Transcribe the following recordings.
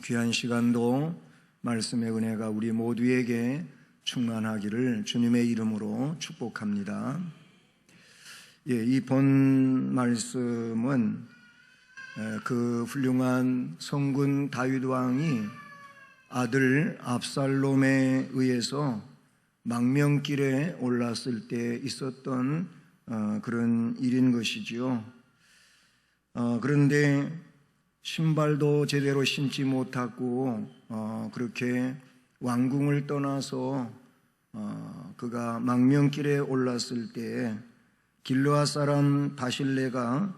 귀한 시간도 말씀의 은혜가 우리 모두에게 충만하기를 주님의 이름으로 축복합니다. 이 본 말씀은 그 훌륭한 성군 다윗 왕이 아들 압살롬에 의해서 망명길에 올랐을 때 있었던 그런 일인 것이지요. 그런데 신발도 제대로 신지 못하고 그렇게 왕궁을 떠나서 그가 망명길에 올랐을 때 길르앗 사람 바실레가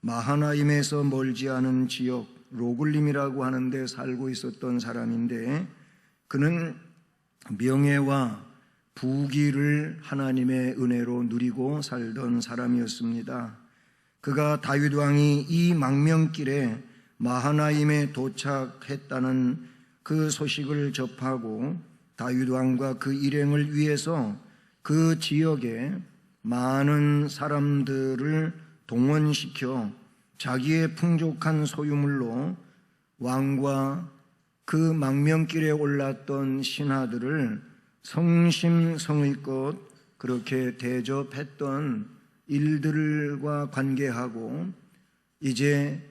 마하나임에서 멀지 않은 지역 로글림이라고 하는 데 살고 있었던 사람인데, 그는 명예와 부귀를 하나님의 은혜로 누리고 살던 사람이었습니다. 그가 다윗 왕이 이 망명길에 마하나임에 도착했다는 그 소식을 접하고 다윗 왕과 그 일행을 위해서 그 지역에 많은 사람들을 동원시켜 자기의 풍족한 소유물로 왕과 그 망명길에 올랐던 신하들을 성심성의껏 그렇게 대접했던 일들과 관계하고, 이제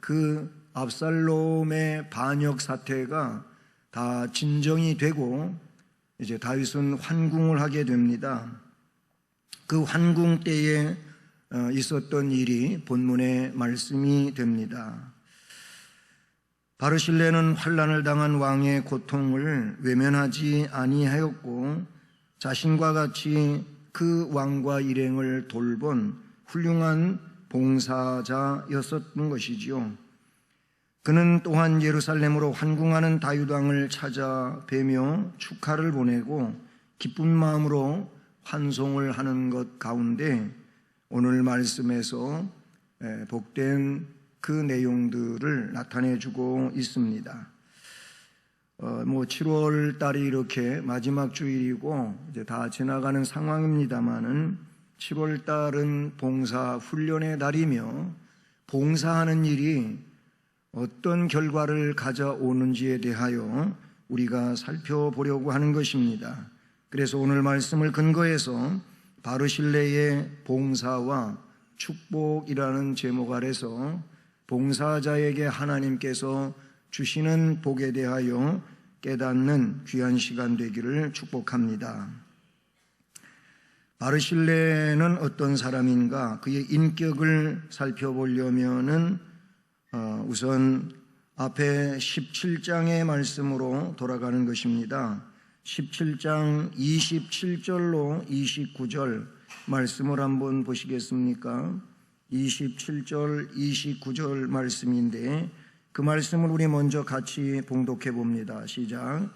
그 압살롬의 반역 사태가 다 진정이 되고 이제 다윗은 환궁을 하게 됩니다. 그 환궁 때에 있었던 일이 본문의 말씀이 됩니다. 바르실레는 환난을 당한 왕의 고통을 외면하지 아니하였고 자신과 같이 그 왕과 일행을 돌본 훌륭한 봉사자였었던 것이지요. 그는 또한 예루살렘으로 환궁하는 다윗 왕을 찾아뵈며 축하를 보내고 기쁜 마음으로 환송을 하는 것 가운데 오늘 말씀에서 복된 그 내용들을 나타내주고 있습니다. 7월 달이 이렇게 마지막 주일이고 이제 다 지나가는 상황입니다만은 7월 달은 봉사 훈련의 달이며 봉사하는 일이 어떤 결과를 가져오는지에 대하여 우리가 살펴보려고 하는 것입니다. 그래서 오늘 말씀을 근거해서 바르실레의 봉사와 축복이라는 제목 아래서 봉사자에게 하나님께서 주시는 복에 대하여 깨닫는 귀한 시간 되기를 축복합니다. 바르실레는 어떤 사람인가? 그의 인격을 살펴보려면은 우선 앞에 17장의 말씀으로 돌아가는 것입니다. 17장 27절로 29절 말씀을 한번 보시겠습니까? 27절, 29절 말씀인데 그 말씀을 우리 먼저 같이 봉독해 봅니다. 시작.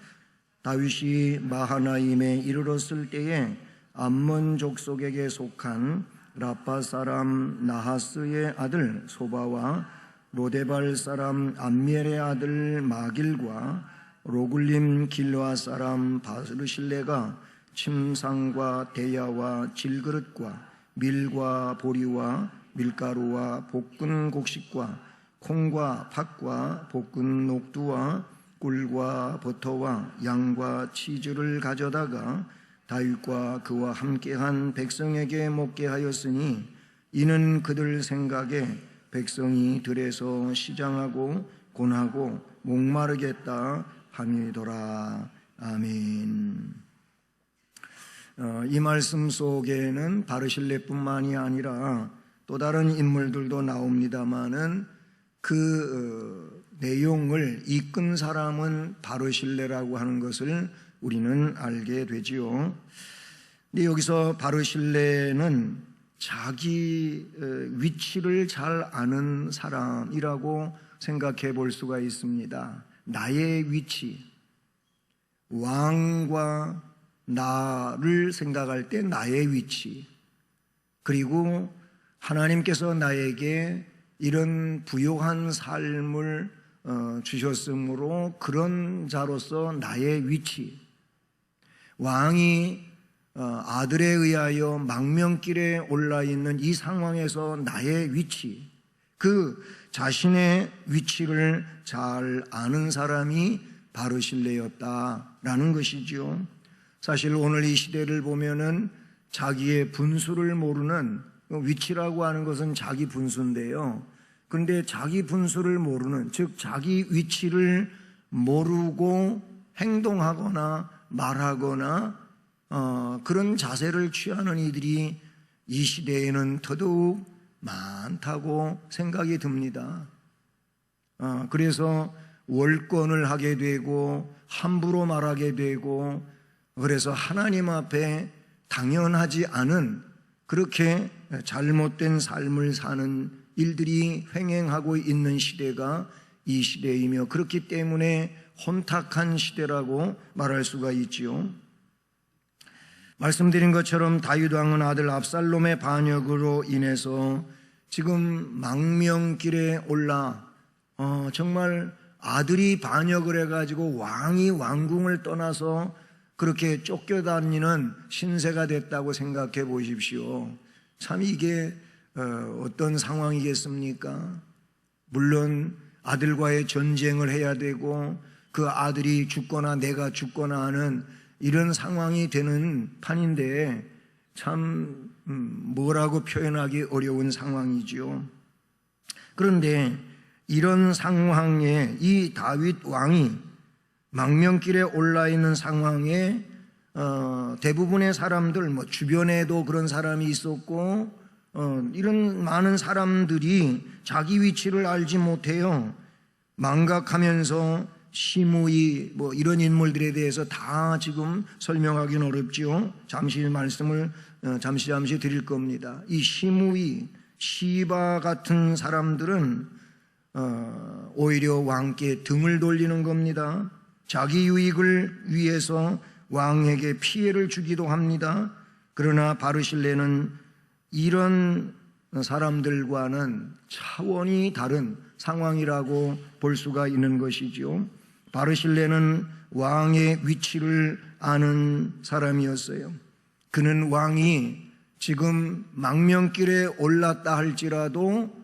다윗이 마하나임에 이르렀을 때에 암몬 족속에게 속한 라파 사람 나하스의 아들 소바와 로데발 사람 암미엘의 아들 마길과 로글림 길르앗 사람 바르실레가 침상과 대야와 질그릇과 밀과 보리와 밀가루와 볶은 곡식과 콩과 팥과 볶은 녹두와 꿀과 버터와 양과 치즈를 가져다가 다윗과 그와 함께한 백성에게 먹게 하였으니 이는 그들 생각에 백성이 들에서 시장하고 곤하고 목마르겠다 함이더라. 아멘. 이 말씀 속에는 바르실레뿐만이 아니라 또 다른 인물들도 나옵니다마는 그 내용을 이끈 사람은 바르실레라고 하는 것을 우리는 알게 되지요. 근데 여기서 바르실레는 자기 위치를 잘 아는 사람이라고 생각해 볼 수가 있습니다. 나의 위치, 왕과 나를 생각할 때 나의 위치, 그리고 하나님께서 나에게 이런 부요한 삶을 주셨으므로 그런 자로서 나의 위치, 왕이 아들에 의하여 망명길에 올라 있는 이 상황에서 나의 위치, 그 자신의 위치를 잘 아는 사람이 바르실레였다라는 것이죠. 사실 오늘 이 시대를 보면은 자기의 분수를 모르는, 위치라고 하는 것은 자기 분수인데요. 그런데 자기 분수를 모르는, 즉 자기 위치를 모르고 행동하거나 말하거나 그런 자세를 취하는 이들이 이 시대에는 더더욱 많다고 생각이 듭니다. 그래서 월권을 하게 되고 함부로 말하게 되고, 그래서 하나님 앞에 당연하지 않은 그렇게 잘못된 삶을 사는 일들이 횡행하고 있는 시대가 이 시대이며, 그렇기 때문에 혼탁한 시대라고 말할 수가 있지요. 말씀드린 것처럼 다윗 왕은 아들 압살롬의 반역으로 인해서 지금 망명길에 올라 정말 아들이 반역을 해가지고 왕이 왕궁을 떠나서 그렇게 쫓겨다니는 신세가 됐다고 생각해 보십시오. 참 이게 어떤 상황이겠습니까? 물론 아들과의 전쟁을 해야 되고 그 아들이 죽거나 내가 죽거나 하는 이런 상황이 되는 판인데, 참 뭐라고 표현하기 어려운 상황이지요. 그런데 이런 상황에 이 다윗 왕이 망명길에 올라 있는 상황에 대부분의 사람들, 주변에도 그런 사람이 있었고, 이런 많은 사람들이 자기 위치를 알지 못해요. 망각하면서 시므이 이런 인물들에 대해서 다 지금 설명하기는 어렵죠. 잠시 말씀을 잠시 드릴 겁니다. 이 시므이, 시바 같은 사람들은 오히려 왕께 등을 돌리는 겁니다. 자기 유익을 위해서 왕에게 피해를 주기도 합니다. 그러나 바르실레는 이런 사람들과는 차원이 다른 상황이라고 볼 수가 있는 것이죠. 바르실레는 왕의 위치를 아는 사람이었어요. 그는 왕이 지금 망명길에 올랐다 할지라도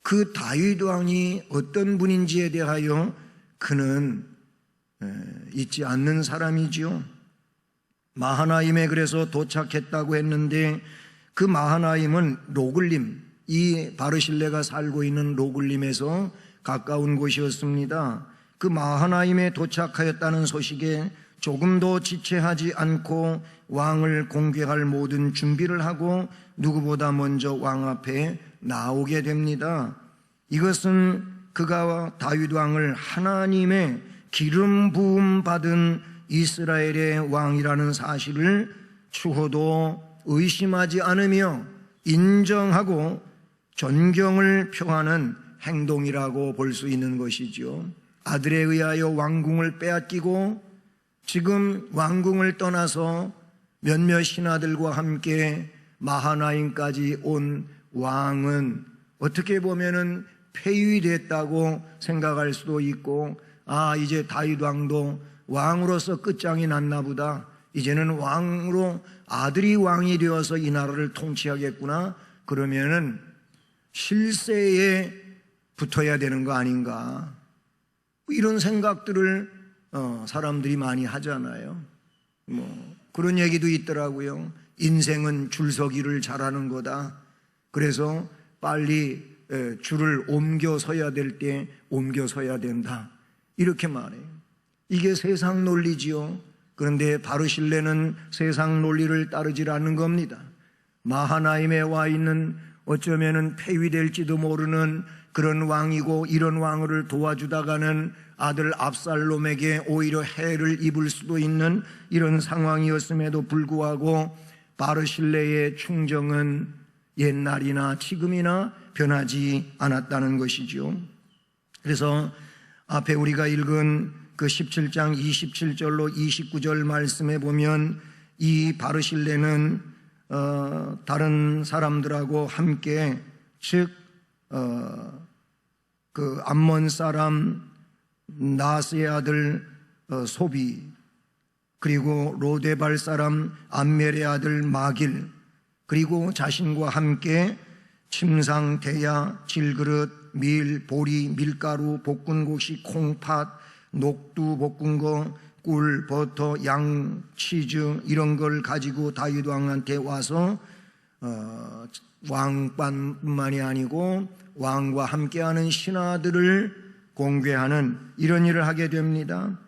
그 다윗 왕이 어떤 분인지에 대하여 그는 잊지 않는 사람이지요. 마하나임에 그래서 도착했다고 했는데, 그 마하나임은 로글림, 이 바르실레가 살고 있는 로글림에서 가까운 곳이었습니다. 그 마하나임에 도착하였다는 소식에 조금도 지체하지 않고 왕을 공격할 모든 준비를 하고 누구보다 먼저 왕 앞에 나오게 됩니다. 이것은 그가 다윗 왕을 하나님의 기름 부음 받은 이스라엘의 왕이라는 사실을 추호도 의심하지 않으며 인정하고 존경을 표하는 행동이라고 볼 수 있는 것이죠. 아들에 의하여 왕궁을 빼앗기고 지금 왕궁을 떠나서 몇몇 신하들과 함께 마하나임까지 온 왕은 어떻게 보면은 폐위됐다고 생각할 수도 있고, 이제 다윗 왕도 왕으로서 끝장이 났나 보다, 이제는 왕으로 아들이 왕이 되어서 이 나라를 통치하겠구나, 그러면은 실세에 붙어야 되는 거 아닌가, 이런 생각들을 사람들이 많이 하잖아요. 그런 얘기도 있더라고요. 인생은 줄서기를 잘하는 거다. 그래서 빨리 줄을 옮겨 서야 될 때 옮겨 서야 된다, 이렇게 말해요. 이게 세상 논리지요. 그런데 바르실레는 세상 논리를 따르질 않는 겁니다. 마하나임에 와 있는 어쩌면은 폐위될지도 모르는 그런 왕이고, 이런 왕을 도와주다가는 아들 압살롬에게 오히려 해를 입을 수도 있는 이런 상황이었음에도 불구하고 바르실레의 충정은 옛날이나 지금이나 변하지 않았다는 것이죠. 그래서 앞에 우리가 읽은 그 17장 27절로 29절 말씀에 보면 이 바르실레는 다른 사람들하고 함께, 즉 그 암몬 사람 나스의 아들 소비, 그리고 로데발 사람 암멜의 아들 마길, 그리고 자신과 함께 침상, 대야, 질그릇, 밀, 보리, 밀가루, 볶은 고시, 콩팥, 녹두, 볶은 거, 꿀, 버터, 양, 치즈 이런 걸 가지고 다윗 왕한테 와서 왕뿐만이 아니고 왕과 함께하는 신하들을 공개하는 이런 일을 하게 됩니다.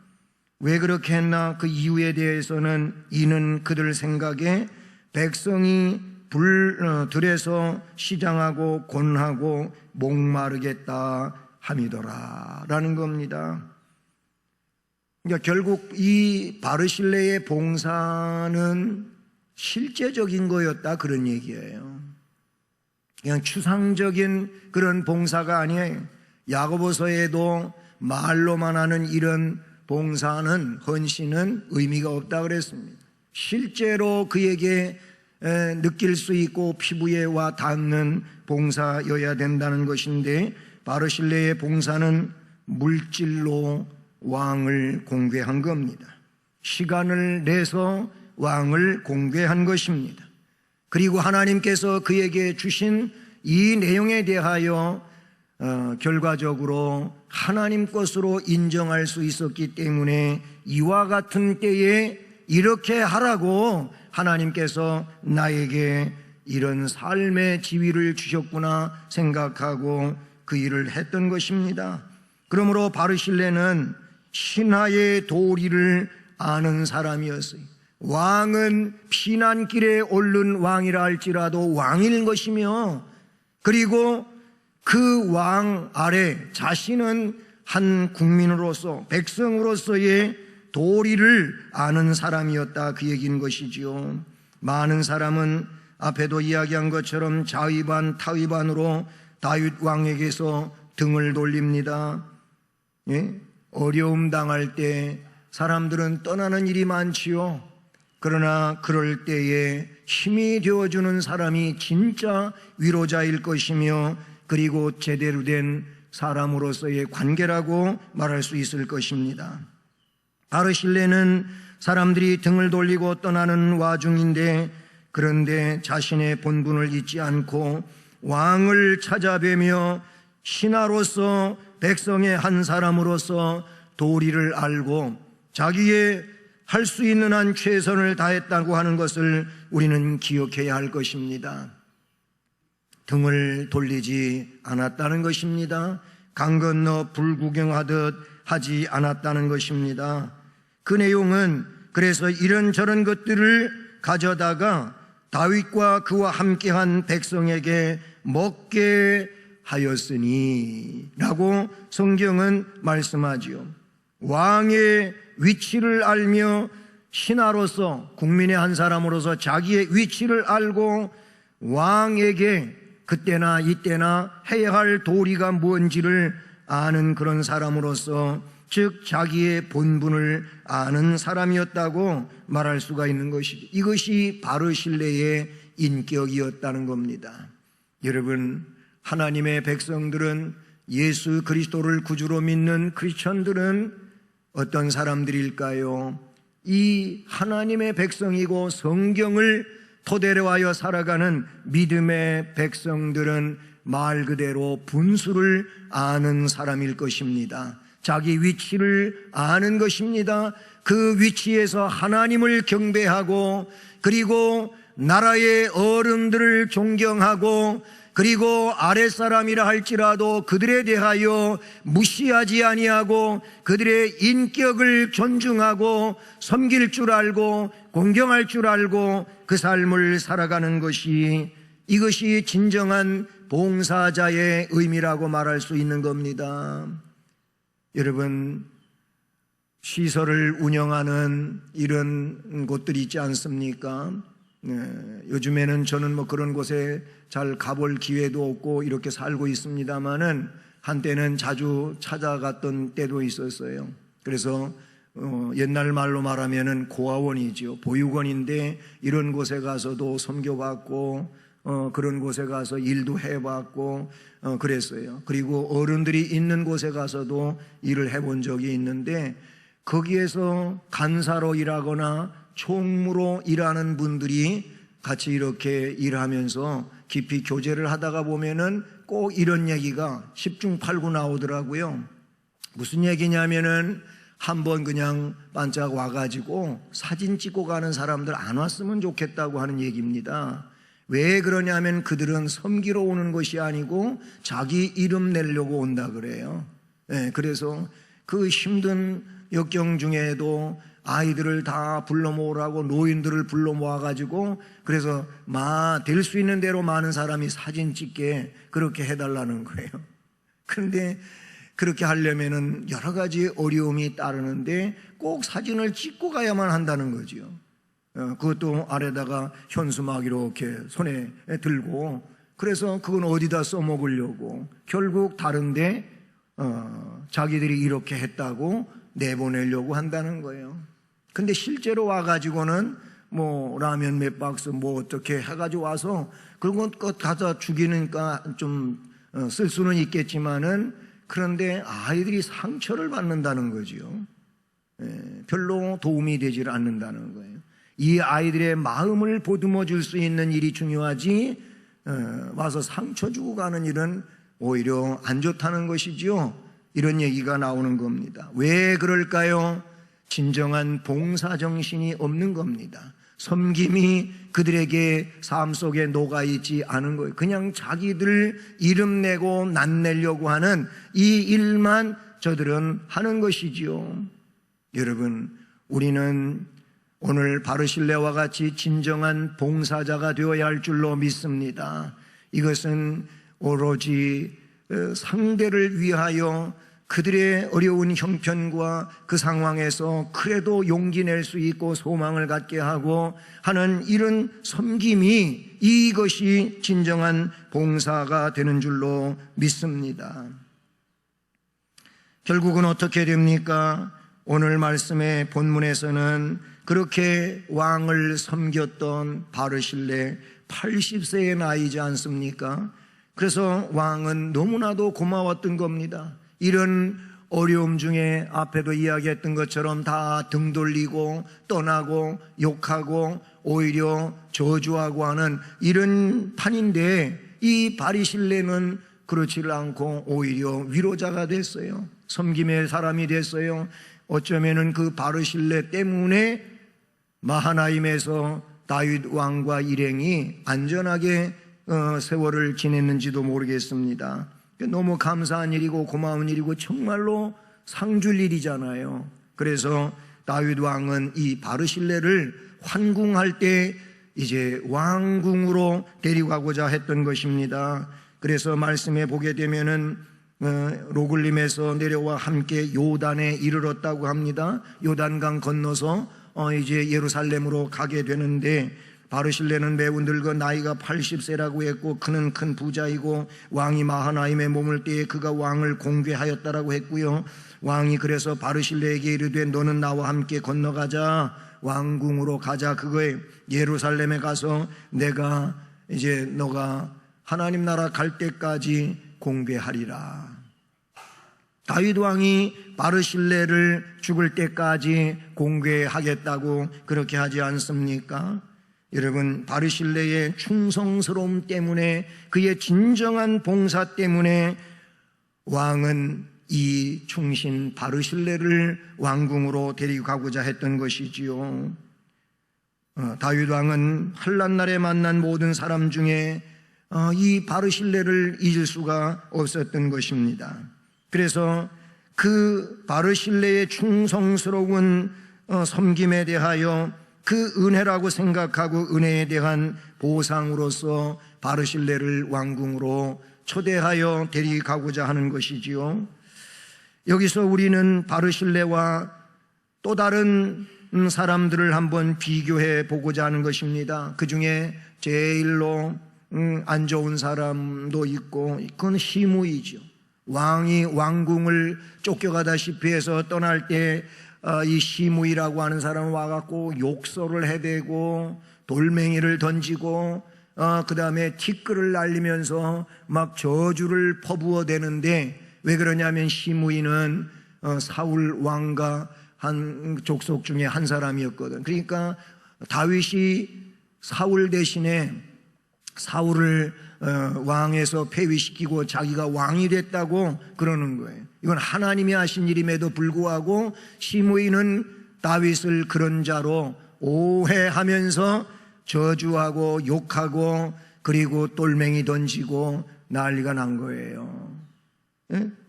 왜 그렇게 했나? 그 이유에 대해서는 이는 그들 생각에 백성이 들에서 시장하고 곤하고 목마르겠다 함이더라 라는 겁니다. 그러니까 결국 이 바르실레의 봉사는 실제적인 거였다 그런 얘기예요. 그냥 추상적인 그런 봉사가 아니에요. 야고보서에도 말로만 하는 이런 봉사는, 헌신은 의미가 없다 그랬습니다. 실제로 그에게 느낄 수 있고 피부에 와 닿는 봉사여야 된다는 것인데, 바르실레의 봉사는 물질로 왕을 공개한 겁니다. 시간을 내서 왕을 공개한 것입니다. 그리고 하나님께서 그에게 주신 이 내용에 대하여 결과적으로 하나님 것으로 인정할 수 있었기 때문에 이와 같은 때에 이렇게 하라고 하나님께서 나에게 이런 삶의 지위를 주셨구나 생각하고 그 일을 했던 것입니다. 그러므로 바르실레는 신하의 도리를 아는 사람이었어요. 왕은 피난길에 오른 왕이라 할지라도 왕일 것이며, 그리고 그 왕 아래 자신은 한 국민으로서, 백성으로서의 도리를 아는 사람이었다 그 얘기인 것이지요. 많은 사람은 앞에도 이야기한 것처럼 자위반 타위반으로 다윗 왕에게서 등을 돌립니다. 어려움 당할 때 사람들은 떠나는 일이 많지요. 그러나 그럴 때에 힘이 되어주는 사람이 진짜 위로자일 것이며, 그리고 제대로 된 사람으로서의 관계라고 말할 수 있을 것입니다. 바르실레는 사람들이 등을 돌리고 떠나는 와중인데, 그런데 자신의 본분을 잊지 않고 왕을 찾아뵈며 신하로서, 백성의 한 사람으로서 도리를 알고 자기의 할 수 있는 한 최선을 다했다고 하는 것을 우리는 기억해야 할 것입니다. 등을 돌리지 않았다는 것입니다. 강 건너 불구경하듯 하지 않았다는 것입니다. 그 내용은 그래서 이런저런 것들을 가져다가 다윗과 그와 함께한 백성에게 먹게 하였으니 라고 성경은 말씀하지요. 왕의 위치를 알며 신하로서, 국민의 한 사람으로서 자기의 위치를 알고 왕에게 그때나 이때나 해야 할 도리가 뭔지를 아는 그런 사람으로서, 즉 자기의 본분을 아는 사람이었다고 말할 수가 있는 것이죠. 이것이 바르실레의 인격이었다는 겁니다. 여러분, 하나님의 백성들은, 예수 그리스도를 구주로 믿는 크리스천들은 어떤 사람들일까요? 이 하나님의 백성이고 성경을 토대로 하여 살아가는 믿음의 백성들은 말 그대로 분수를 아는 사람일 것입니다. 자기 위치를 아는 것입니다. 그 위치에서 하나님을 경배하고, 그리고 나라의 어른들을 존경하고, 그리고 아랫사람이라 할지라도 그들에 대하여 무시하지 아니하고 그들의 인격을 존중하고 섬길 줄 알고 공경할 줄 알고 그 삶을 살아가는 것이, 이것이 진정한 봉사자의 의미라고 말할 수 있는 겁니다. 여러분, 시설을 운영하는 이런 곳들이 있지 않습니까? 요즘에는 저는 그런 곳에 잘 가볼 기회도 없고 이렇게 살고 있습니다만은, 한때는 자주 찾아갔던 때도 있었어요. 그래서 옛날 말로 말하면은 고아원이죠. 보육원인데 이런 곳에 가서도 섬겨봤고, 그런 곳에 가서 일도 해봤고 그랬어요. 그리고 어른들이 있는 곳에 가서도 일을 해본 적이 있는데, 거기에서 간사로 일하거나 총무로 일하는 분들이 같이 이렇게 일하면서 깊이 교제를 하다가 보면은 꼭 이런 얘기가 10중 8구 나오더라고요. 무슨 얘기냐면은 한번 그냥 반짝 와가지고 사진 찍고 가는 사람들 안 왔으면 좋겠다고 하는 얘기입니다. 왜 그러냐면 그들은 섬기러 오는 것이 아니고 자기 이름 내려고 온다 그래요. 그래서 그 힘든 역경 중에도 아이들을 다 불러 모으라고 노인들을 불러 모아가지고 그래서 될 수 있는 대로 많은 사람이 사진 찍게 그렇게 해달라는 거예요. 그런데 그렇게 하려면은 여러 가지 어려움이 따르는데 꼭 사진을 찍고 가야만 한다는 거죠. 그것도 아래다가 현수막 이렇게 손에 들고 그래서 그건 어디다 써먹으려고 결국 다른데 자기들이 이렇게 했다고 내보내려고 한다는 거예요. 근데 실제로 와가지고는 뭐 라면 몇 박스 뭐 어떻게 해가지고 와서 그런 것 갖다 죽이니까 좀 쓸 수는 있겠지만은 그런데 아이들이 상처를 받는다는 거죠. 별로 도움이 되질 않는다는 거예요. 이 아이들의 마음을 보듬어 줄 수 있는 일이 중요하지 와서 상처 주고 가는 일은 오히려 안 좋다는 것이죠. 이런 얘기가 나오는 겁니다. 왜 그럴까요? 진정한 봉사정신이 없는 겁니다. 섬김이 그들에게 삶 속에 녹아있지 않은 거예요. 그냥 자기들 이름 내고 낯내려고 하는 이 일만 저들은 하는 것이지요. 여러분, 우리는 오늘 바르실레와 같이 진정한 봉사자가 되어야 할 줄로 믿습니다. 이것은 오로지 상대를 위하여 그들의 어려운 형편과 그 상황에서 그래도 용기 낼 수 있고 소망을 갖게 하고 하는 이런 섬김이 이것이 진정한 봉사가 되는 줄로 믿습니다. 결국은 어떻게 됩니까? 오늘 말씀의 본문에서는 그렇게 왕을 섬겼던 바르실레 80세의 나이지 않습니까? 그래서 왕은 너무나도 고마웠던 겁니다. 이런 어려움 중에 앞에도 이야기했던 것처럼 다 등 돌리고 떠나고 욕하고 오히려 저주하고 하는 이런 판인데 이 바르실레는 그렇지를 않고 오히려 위로자가 됐어요. 섬김의 사람이 됐어요. 어쩌면은 그 바르실레 때문에 마하나임에서 다윗 왕과 일행이 안전하게 세월을 지냈는지도 모르겠습니다. 너무 감사한 일이고 고마운 일이고 정말로 상줄 일이잖아요. 그래서 다윗 왕은 이 바르실레를 환궁할 때 이제 왕궁으로 데리고 가고자 했던 것입니다. 그래서 말씀에 보게 되면은 로글림에서 내려와 함께 요단에 이르렀다고 합니다. 요단강 건너서 이제 예루살렘으로 가게 되는데 바르실레는 매우 늙어 나이가 80세라고 했고 그는 큰 부자이고 왕이 마하나임에 머물 때에 그가 왕을 공개하였다라고 했고요. 왕이 그래서 바르실레에게 이르되 너는 나와 함께 건너가자 왕궁으로 가자. 그거에 예루살렘에 가서 내가 이제 너가 하나님 나라 갈 때까지 공개하리라. 다윗 왕이 바르실레를 죽을 때까지 공개하겠다고 그렇게 하지 않습니까? 여러분, 바르실레의 충성스러움 때문에 그의 진정한 봉사 때문에 왕은 이 충신 바르실레를 왕궁으로 데리고 가고자 했던 것이지요. 다윗 왕은 환난날에 만난 모든 사람 중에 이 바르실레를 잊을 수가 없었던 것입니다. 그래서 그 바르실레의 충성스러운 섬김에 대하여 그 은혜라고 생각하고 은혜에 대한 보상으로서 바르실레를 왕궁으로 초대하여 데려가고자 하는 것이지요. 여기서 우리는 바르실레와 또 다른 사람들을 한번 비교해 보고자 하는 것입니다. 그 중에 제일로 안 좋은 사람도 있고 그건 시므이죠. 왕이 왕궁을 쫓겨가다시피 해서 떠날 때 이 시므이라고 하는 사람은 와갖고 욕설을 해대고 돌멩이를 던지고 그 다음에 티끌을 날리면서 막 저주를 퍼부어대는데 왜 그러냐면 시므이는 사울 왕과 한 족속 중에 한 사람이었거든. 그러니까 다윗이 사울 대신에 사울을 왕에서 폐위시키고 자기가 왕이 됐다고 그러는 거예요. 이건 하나님이 하신 일임에도 불구하고 시므이는 다윗을 그런 자로 오해하면서 저주하고 욕하고 그리고 똘맹이 던지고 난리가 난 거예요.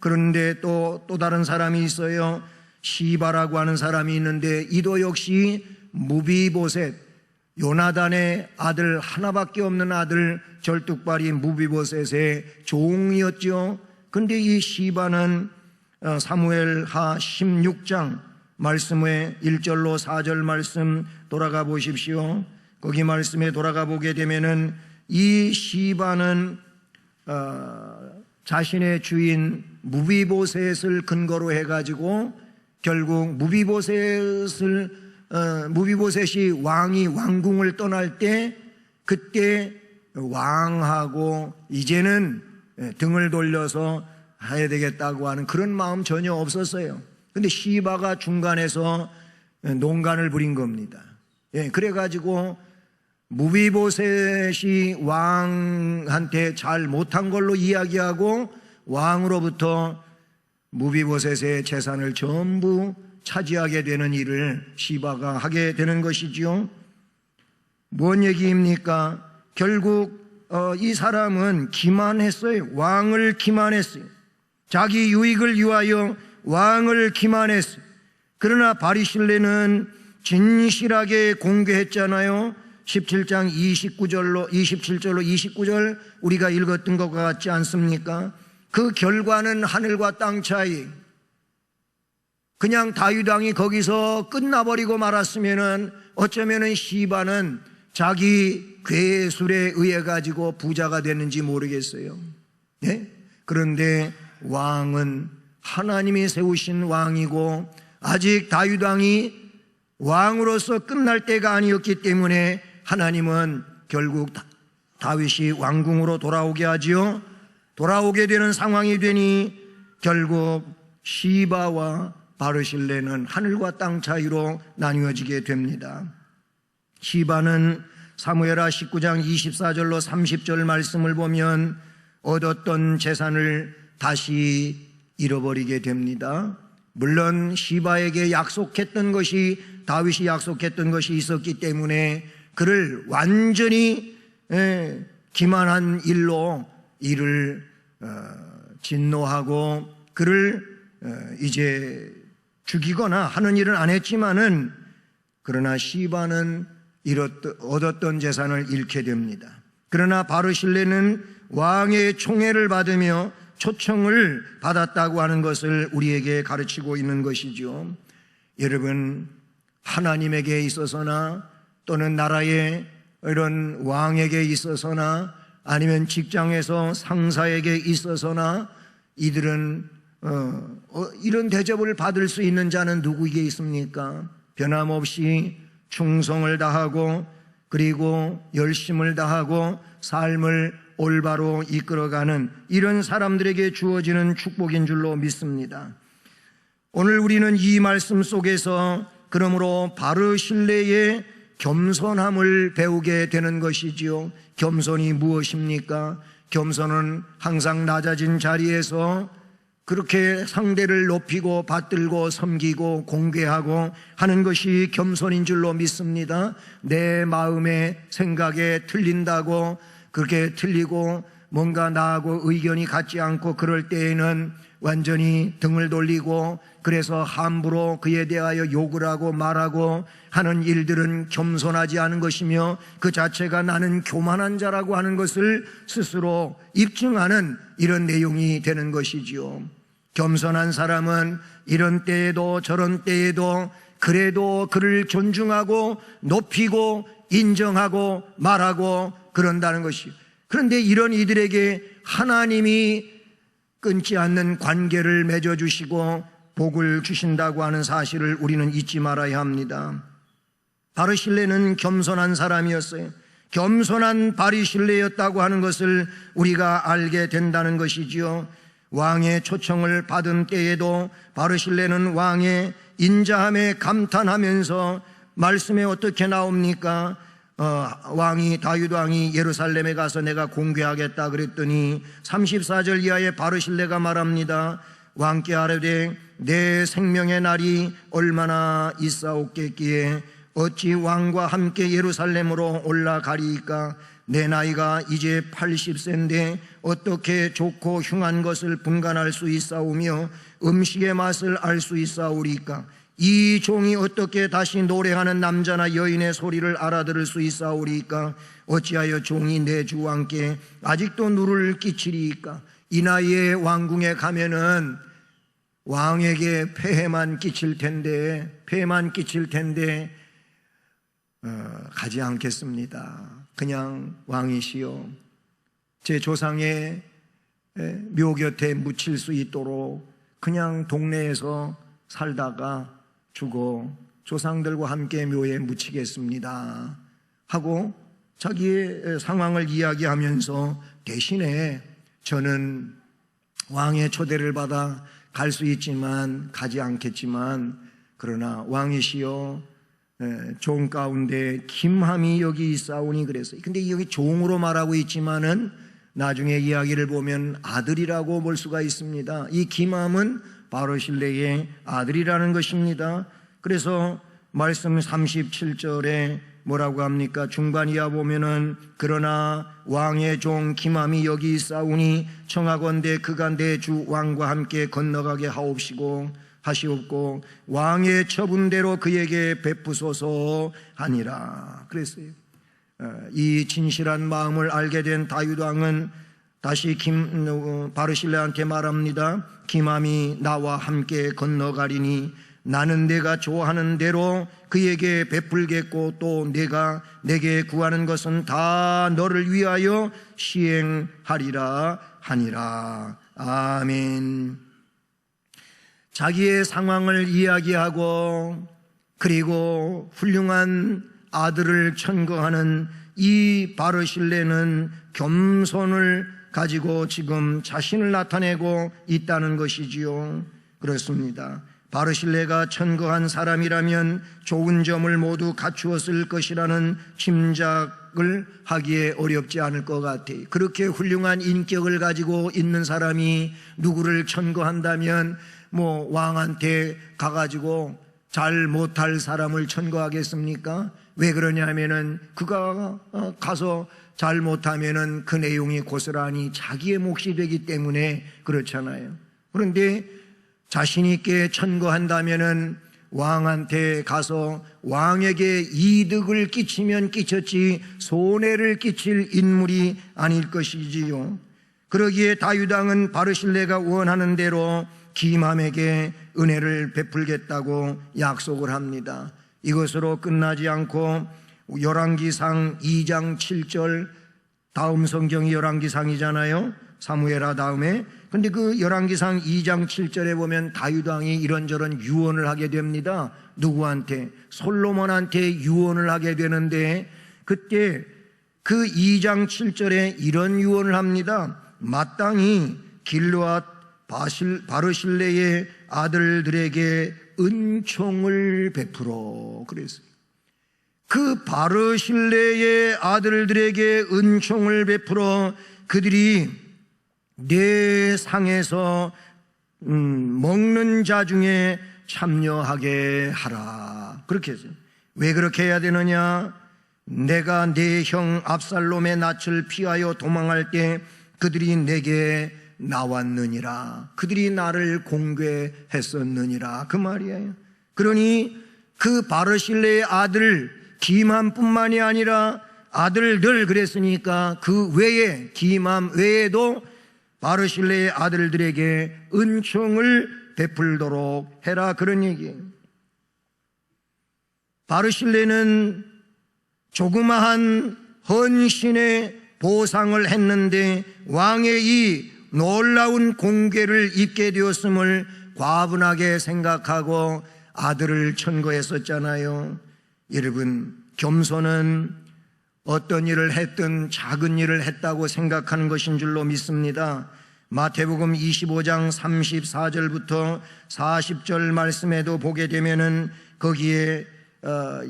그런데 또 다른 사람이 있어요. 시바라고 하는 사람이 있는데 이도 역시 무비보셋, 요나단의 아들, 하나밖에 없는 아들 절뚝발이 무비보셋의 종이었죠. 근데 이 시바는 사무엘하 16장 말씀에 1절로 4절 말씀 돌아가 보십시오. 거기 말씀에 돌아가 보게 되면은 이 시바는 자신의 주인 무비보셋을 근거로 해가지고 결국 무비보셋이 왕궁을 떠날 때 그때 왕하고 이제는 등을 돌려서 해야 되겠다고 하는 그런 마음 전혀 없었어요. 근데 시바가 중간에서 농간을 부린 겁니다. 그래가지고 무비보셋이 왕한테 잘 못한 걸로 이야기하고 왕으로부터 무비보셋의 재산을 전부 차지하게 되는 일을 시바가 하게 되는 것이지요. 뭔 얘기입니까? 결국 이 사람은 기만했어요. 왕을 기만했어요. 자기 유익을 위하여 왕을 기만했어요. 그러나 바리실레는 진실하게 공개했잖아요. 17장 27절로 29절 우리가 읽었던 것과 같지 않습니까? 그 결과는 하늘과 땅 차이. 그냥 다윗 왕이 거기서 끝나버리고 말았으면은 어쩌면은 시바는 자기 괴술에 의해 가지고 부자가 됐는지 모르겠어요. 네? 그런데 왕은 하나님이 세우신 왕이고 아직 다윗 왕이 왕으로서 끝날 때가 아니었기 때문에 하나님은 결국 다윗이 왕궁으로 돌아오게 하지요. 돌아오게 되는 상황이 되니 결국 시바와 바르실레는 하늘과 땅 차이로 나뉘어지게 됩니다. 시바는 사무엘하 19장 24절로 30절 말씀을 보면 얻었던 재산을 다시 잃어버리게 됩니다. 물론 시바에게 약속했던 것이 다윗이 약속했던 것이 있었기 때문에 그를 완전히 기만한 일로 이를 진노하고 그를 이제 죽이거나 하는 일은 안 했지만은 그러나 시바는 얻었던 재산을 잃게 됩니다. 그러나 바르실레는 왕의 총애를 받으며 초청을 받았다고 하는 것을 우리에게 가르치고 있는 것이죠. 여러분, 하나님에게 있어서나 또는 나라의 이런 왕에게 있어서나 아니면 직장에서 상사에게 있어서나 이들은 이런 대접을 받을 수 있는 자는 누구에게 있습니까? 변함없이 충성을 다하고 그리고 열심을 다하고 삶을 올바로 이끌어가는 이런 사람들에게 주어지는 축복인 줄로 믿습니다. 오늘 우리는 이 말씀 속에서 그러므로 바르실레의 겸손함을 배우게 되는 것이지요. 겸손이 무엇입니까? 겸손은 항상 낮아진 자리에서 그렇게 상대를 높이고 받들고 섬기고 공개하고 하는 것이 겸손인 줄로 믿습니다. 내 마음의 생각에 틀린다고 그렇게 틀리고 뭔가 나하고 의견이 같지 않고 그럴 때에는 완전히 등을 돌리고 그래서 함부로 그에 대하여 욕을 하고 말하고 하는 일들은 겸손하지 않은 것이며 그 자체가 나는 교만한 자라고 하는 것을 스스로 입증하는 이런 내용이 되는 것이지요. 겸손한 사람은 이런 때에도 저런 때에도 그래도 그를 존중하고 높이고 인정하고 말하고 그런다는 것이요. 그런데 이런 이들에게 하나님이 끊지 않는 관계를 맺어주시고 복을 주신다고 하는 사실을 우리는 잊지 말아야 합니다. 바르실레는 겸손한 사람이었어요. 겸손한 바르실레였다고 하는 것을 우리가 알게 된다는 것이지요. 왕의 초청을 받은 때에도 바르실레는 왕의 인자함에 감탄하면서 말씀에 어떻게 나옵니까? 다윗 왕이 예루살렘에 가서 내가 공개하겠다 그랬더니 34절 이하에 바르실레가 말합니다. 왕께 아뢰되 내 생명의 날이 얼마나 있사옵겠기에 어찌 왕과 함께 예루살렘으로 올라가리이까? 내 나이가 이제 80세인데 어떻게 좋고 흉한 것을 분간할 수 있사오며 음식의 맛을 알 수 있사오리까? 이 종이 어떻게 다시 노래하는 남자나 여인의 소리를 알아들을 수 있사오리까? 어찌하여 종이 내 주 왕께 아직도 누를 끼치리이까? 이 나이에 왕궁에 가면은 왕에게 폐해만 끼칠 텐데 가지 않겠습니다. 그냥 왕이시여 제 조상의 묘 곁에 묻힐 수 있도록 그냥 동네에서 살다가 죽어 조상들과 함께 묘에 묻히겠습니다 하고 자기의 상황을 이야기하면서 대신에 저는 왕의 초대를 받아 갈 수 있지만 가지 않겠지만 그러나 왕이시여 종 가운데 김함이 여기 있사오니 그랬어요. 근데 여기 종으로 말하고 있지만은 나중에 이야기를 보면 아들이라고 볼 수가 있습니다. 이 김함은 바르실레의 아들이라는 것입니다. 그래서 말씀 37절에 뭐라고 합니까? 중간 이하 보면은 그러나 왕의 종 김함이 여기 있사오니 청하건대 그가 내 주 왕과 함께 건너가게 하시옵고 왕의 처분대로 그에게 베푸소서 하니라 그랬어요. 이 진실한 마음을 알게 된 다윗 왕은 다시 바르실레한테 말합니다. 김함이 나와 함께 건너가리니 나는 내가 좋아하는 대로 그에게 베풀겠고 또 내가 내게 구하는 것은 다 너를 위하여 시행하리라 하니라. 아멘. 자기의 상황을 이야기하고 그리고 훌륭한 아들을 천거하는 이 바르실레는 겸손을 가지고 지금 자신을 나타내고 있다는 것이지요. 그렇습니다. 바르실레가 천거한 사람이라면 좋은 점을 모두 갖추었을 것이라는 짐작을 하기에 어렵지 않을 것 같아요. 그렇게 훌륭한 인격을 가지고 있는 사람이 누구를 천거한다면 왕한테 가가지고 잘 못할 사람을 천거하겠습니까? 왜 그러냐면은 그가 가서 잘 못하면은 그 내용이 고스란히 자기의 몫이 되기 때문에 그렇잖아요. 그런데 자신 있게 천거한다면은 왕한테 가서 왕에게 이득을 끼치면 끼쳤지 손해를 끼칠 인물이 아닐 것이지요. 그러기에 다윗 왕은 바르실레가 원하는 대로 김함에게 은혜를 베풀겠다고 약속을 합니다. 이것으로 끝나지 않고 열왕기상 2장 7절, 다음 성경이 열왕기상이잖아요. 사무엘하 다음에. 근데 그 열왕기상 2장 7절에 보면 다윗 왕이 이런저런 유언을 하게 됩니다. 누구한테? 솔로몬한테 유언을 하게 되는데 그때 그 2장 7절에 이런 유언을 합니다. 마땅히 길르앗 바르실레의 아들들에게 은총을 베풀어 그랬어요. 그 바르실레의 아들들에게 은총을 베풀어 그들이 내 상에서 먹는 자 중에 참여하게 하라 그렇게 했어요. 왜 그렇게 해야 되느냐? 내가 내 형 압살롬의 낯을 피하여 도망할 때 그들이 내게 나왔느니라. 그들이 나를 공개했었느니라 그 말이에요. 그러니 그 바르실레의 아들 김함뿐만이 아니라 아들들 그랬으니까 그 외에 김함 외에도 바르실레의 아들들에게 은총을 베풀도록 해라 그런 얘기예요. 바르실레는 조그마한 헌신의 보상을 했는데 왕의 이 놀라운 공개를 입게 되었음을 과분하게 생각하고 아들을 천거했었잖아요. 여러분, 겸손은 어떤 일을 했든 작은 일을 했다고 생각하는 것인 줄로 믿습니다. 마태복음 25장 34절부터 40절 말씀에도 보게 되면은 거기에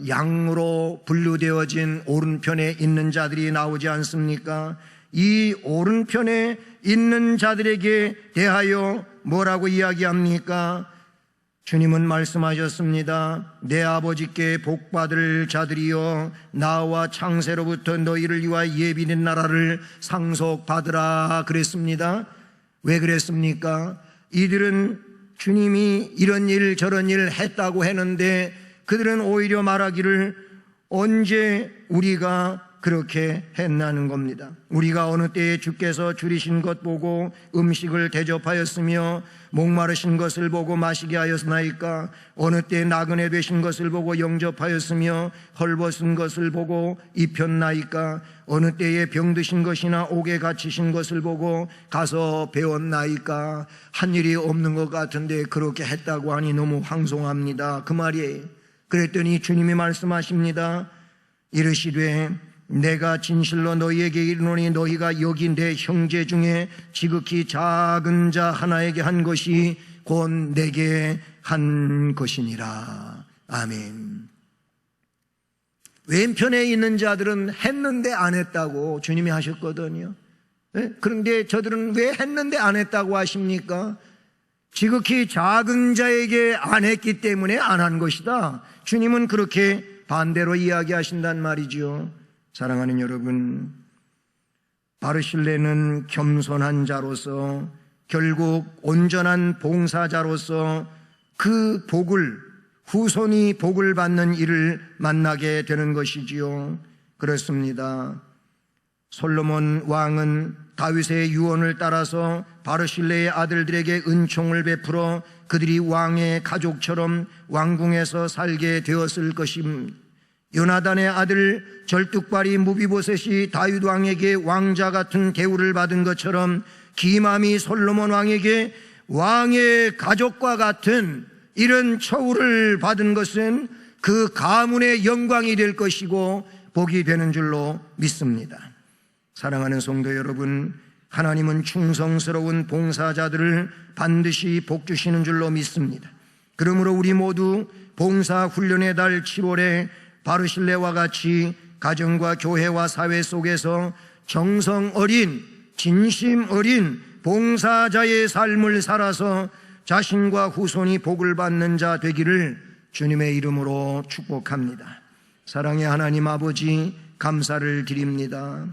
양으로 분류되어진 오른편에 있는 자들이 나오지 않습니까? 이 오른편에 있는 자들에게 대하여 뭐라고 이야기합니까? 주님은 말씀하셨습니다. 내 아버지께 복받을 자들이여 나와 창세로부터 너희를 위하여 예비된 나라를 상속받으라 그랬습니다. 왜 그랬습니까? 이들은 주님이 이런 일 저런 일 했다고 했는데 그들은 오히려 말하기를 언제 우리가 그렇게 했나는 겁니다. 우리가 어느 때에 주께서 줄이신 것 보고 음식을 대접하였으며 목마르신 것을 보고 마시게 하였나이까? 어느 때에 나그네 되신 것을 보고 영접하였으며 헐벗은 것을 보고 입혔나이까? 어느 때에 병드신 것이나 옥에 갇히신 것을 보고 가서 배웠나이까? 한 일이 없는 것 같은데 그렇게 했다고 하니 너무 황송합니다. 그 말이에요. 그랬더니 주님이 말씀하십니다. 이르시되 내가 진실로 너희에게 이르노니 너희가 여기 내 형제 중에 지극히 작은 자 하나에게 한 것이 곧 내게 한 것이니라. 아멘. 왼편에 있는 자들은 했는데 안 했다고 주님이 하셨거든요. 그런데 저들은 왜 했는데 안 했다고 하십니까? 지극히 작은 자에게 안 했기 때문에 안 한 것이다. 주님은 그렇게 반대로 이야기하신단 말이죠. 사랑하는 여러분, 바르실레는 겸손한 자로서 결국 온전한 봉사자로서 그 복을, 후손이 복을 받는 일을 만나게 되는 것이지요. 그렇습니다. 솔로몬 왕은 다윗의 유언을 따라서 바르실레의 아들들에게 은총을 베풀어 그들이 왕의 가족처럼 왕궁에서 살게 되었을 것입니다. 요나단의 아들 절뚝발이 무비보셋이 다윗 왕에게 왕자 같은 대우를 받은 것처럼 기맘이 솔로몬 왕에게 왕의 가족과 같은 이런 처우를 받은 것은 그 가문의 영광이 될 것이고 복이 되는 줄로 믿습니다. 사랑하는 성도 여러분, 하나님은 충성스러운 봉사자들을 반드시 복 주시는 줄로 믿습니다. 그러므로 우리 모두 봉사훈련의 달 7월에 바르실레와 같이 가정과 교회와 사회 속에서 정성 어린, 진심 어린 봉사자의 삶을 살아서 자신과 후손이 복을 받는 자 되기를 주님의 이름으로 축복합니다. 사랑의 하나님 아버지, 감사를 드립니다.